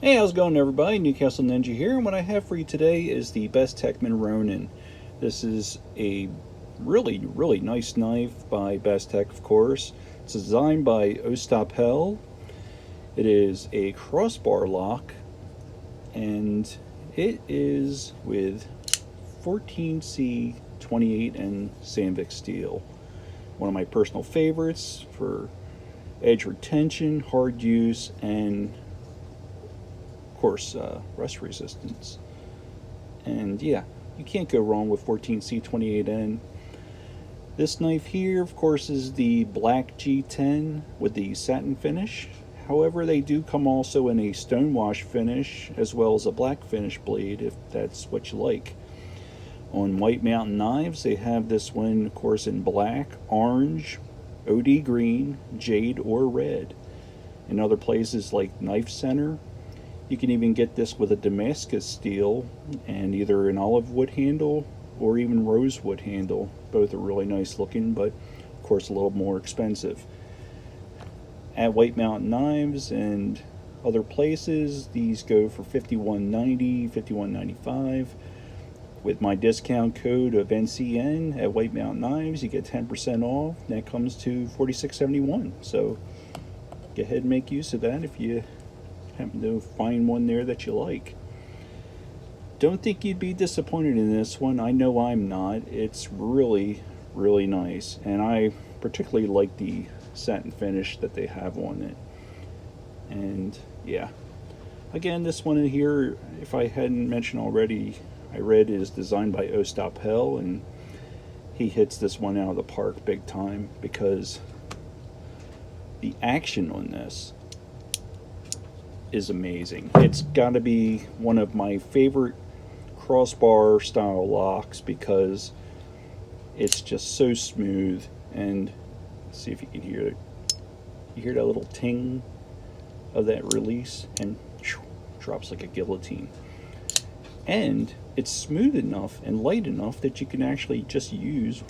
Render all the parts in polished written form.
Hey, how's it going, everybody? Newcastle Ninja here, and what I have for you today is the Bestechman Ronan. This is a really nice knife by Bestech, of course. It's designed by Ostap Hel. It is a crossbar lock, and it is with 14C 28N Sandvik steel. One of my personal favorites for edge retention, hard use, and of course rust resistance. And yeah, you can't go wrong with 14C28N. This knife here, of course, is the black G10 with the satin finish. However, they do come also in a stonewash finish as well as a black finish blade if that's what you like. On White Mountain knives, they have this one, of course, in black, orange, OD green, jade, or red. In other places like Knife Center, you can even get this with a Damascus steel and either an olive wood handle or even rosewood handle. Both are really nice looking, but of course a little more expensive. At White Mountain Knives and other places, these go for $51.90, $51.95. With my discount code of NCN at White Mountain Knives, you get 10% off. That comes to $46.71. So go ahead and make use of that if you happen to find one there that you like. Don't think you'd be disappointed in this one. I know I'm not. It's really nice, and I particularly like the satin finish that they have on it. And yeah, again, this one in here, if I hadn't mentioned already, I read is designed by Ostap Hel, and he hits this one out of the park big time because the action on this is amazing. It's got to be one of my favorite crossbar style locks because it's just so smooth. And let's see if you can hear it. You hear that little ting of that release, and drops like a guillotine. And it's smooth enough and light enough that you can actually just use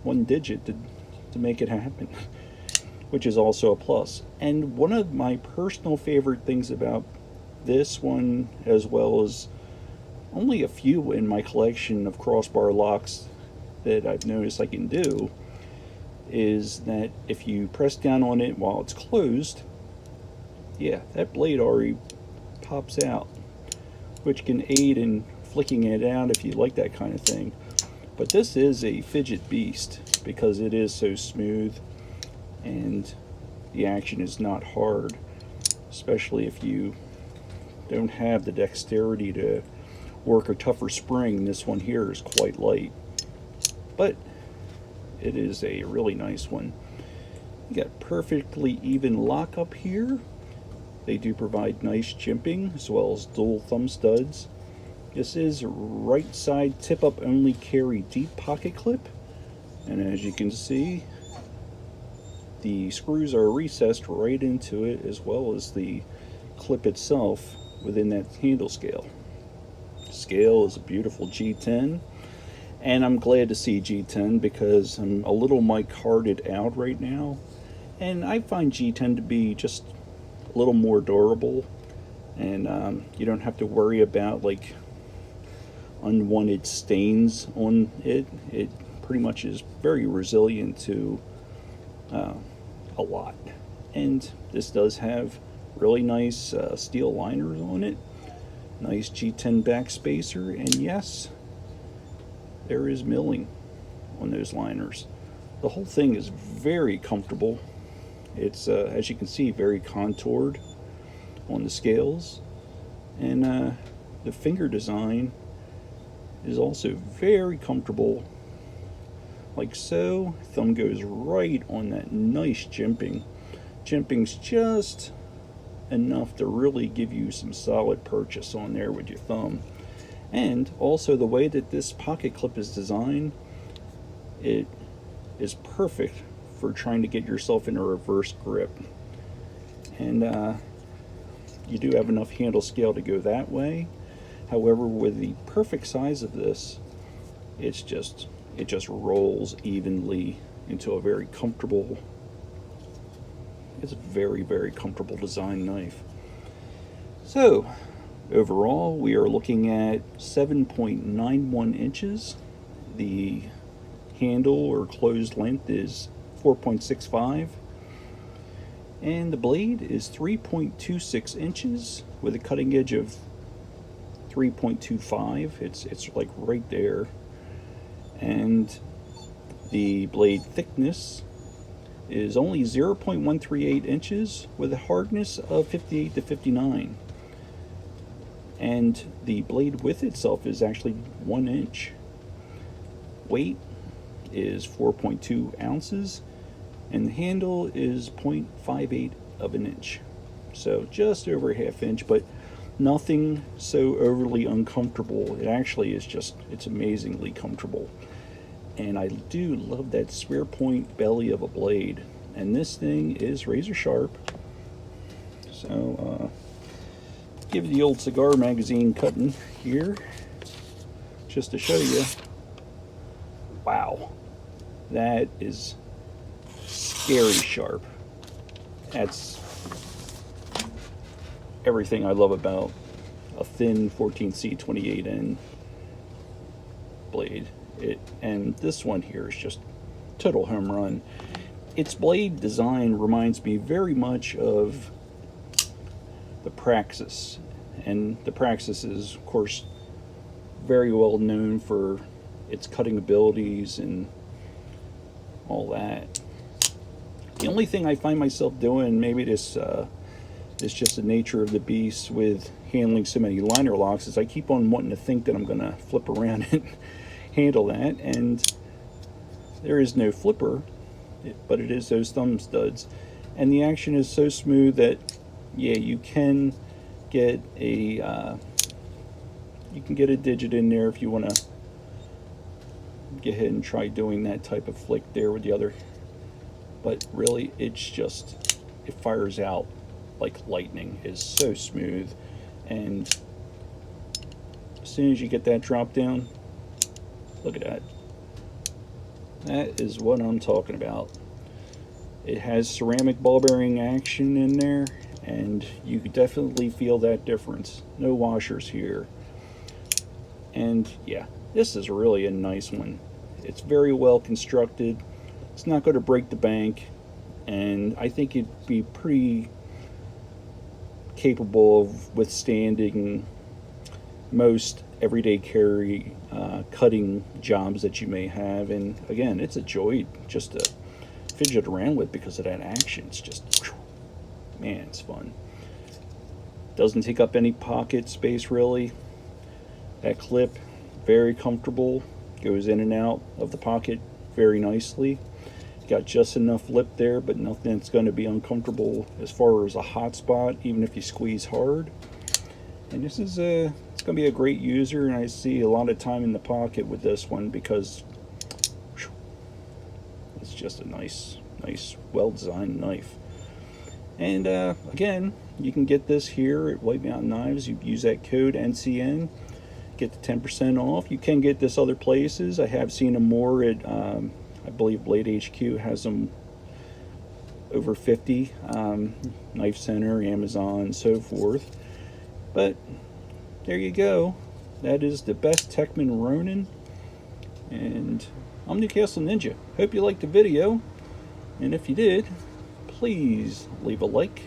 one digit to make it happen, which is also a plus. And one of my personal favorite things about this one, as well as only a few in my collection of crossbar locks that I've noticed I can do, is that if you press down on it while it's closed, yeah, that blade already pops out, which can aid in flicking it out if you like that kind of thing. But this is a fidget beast because it is so smooth and the action is not hard, especially if you don't have the dexterity to work a tougher spring. This one here is quite light, but it is a really nice one. You got perfectly even lock up here. They do provide nice jimping as well as dual thumb studs. This is right side tip up only carry deep pocket clip, and as you can see, the screws are recessed right into it, as well as the clip itself within that handle scale. Scale is a beautiful G10, and I'm glad to see G10 because I'm a little mic-hearted out right now, and I find G10 to be just a little more durable, and you don't have to worry about like unwanted stains on it. It pretty much is very resilient to a lot. And this does have really nice steel liners on it, nice G10 backspacer, and yes, there is milling on those liners. The whole thing is very comfortable. It's as you can see, very contoured on the scales, and the finger design is also very comfortable, like so. Thumb goes right on that nice jimping. Jimping's just enough to really give you some solid purchase on there with your thumb. And also the way that this pocket clip is designed, it is perfect for trying to get yourself in a reverse grip. And you do have enough handle scale to go that way. However, with the perfect size of this, it just rolls evenly into a very comfortable, it's a very comfortable design knife. So, overall, we are looking at 7.91 inches. The handle or closed length is 4.65. And the blade is 3.26 inches with a cutting edge of 3.25. It's like right there. And the blade thickness is only 0.138 inches with a hardness of 58 to 59. And the blade width itself is actually 1 inch. Weight is 4.2 ounces, and the handle is 0.58 of an inch. So just over a half inch, but nothing so overly uncomfortable. It actually is just, it's amazingly comfortable. And I do love that square point belly of a blade. And this thing is razor sharp. So, give the old cigar magazine cutting here, just to show you. Wow, that is scary sharp. That's everything I love about a thin 14C 28N blade. And this one here is just total home run. Its blade design reminds me very much of the Praxis, and the Praxis is, of course, very well known for its cutting abilities and all that. The only thing I find myself doing, maybe this is just the nature of the beast with handling so many liner locks, is I keep on wanting to think that I'm going to flip around and handle that, and there is no flipper, but it is those Thumbstuds, and the action is so smooth that yeah, you can get a digit in there if you want to go ahead and try doing that type of flick there with the other. But really, it's just, it fires out like lightning. It's so smooth, and as soon as you get that drop down, look at that. That is what I'm talking about. It has ceramic ball bearing action in there, and you can definitely feel that difference. No washers here. And yeah, this is really a nice one. It's very well constructed. It's not going to break the bank, and I think it'd be pretty capable of withstanding most everyday carry cutting jobs that you may have. And again, it's a joy just to fidget around with because of that action. It's just, man, it's fun. Doesn't take up any pocket space really. That clip, very comfortable, goes in and out of the pocket very nicely. Got just enough lip there, but nothing that's going to be uncomfortable as far as a hot spot, even if you squeeze hard. And this is it's going to be a great user, and I see a lot of time in the pocket with this one because it's just a nice, well-designed knife. And again, you can get this here at White Mountain Knives. You use that code NCN, get the 10% off. You can get this other places. I have seen them more at, I believe Blade HQ has them over 50, Knife Center, Amazon, so forth. But there you go. That is the Bestechman Ronan, and I'm Newcastle Ninja. Hope you liked the video, and if you did, please leave a like,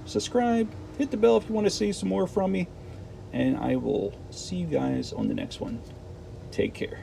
subscribe, hit the bell if you want to see some more from me, and I will see you guys on the next one. Take care.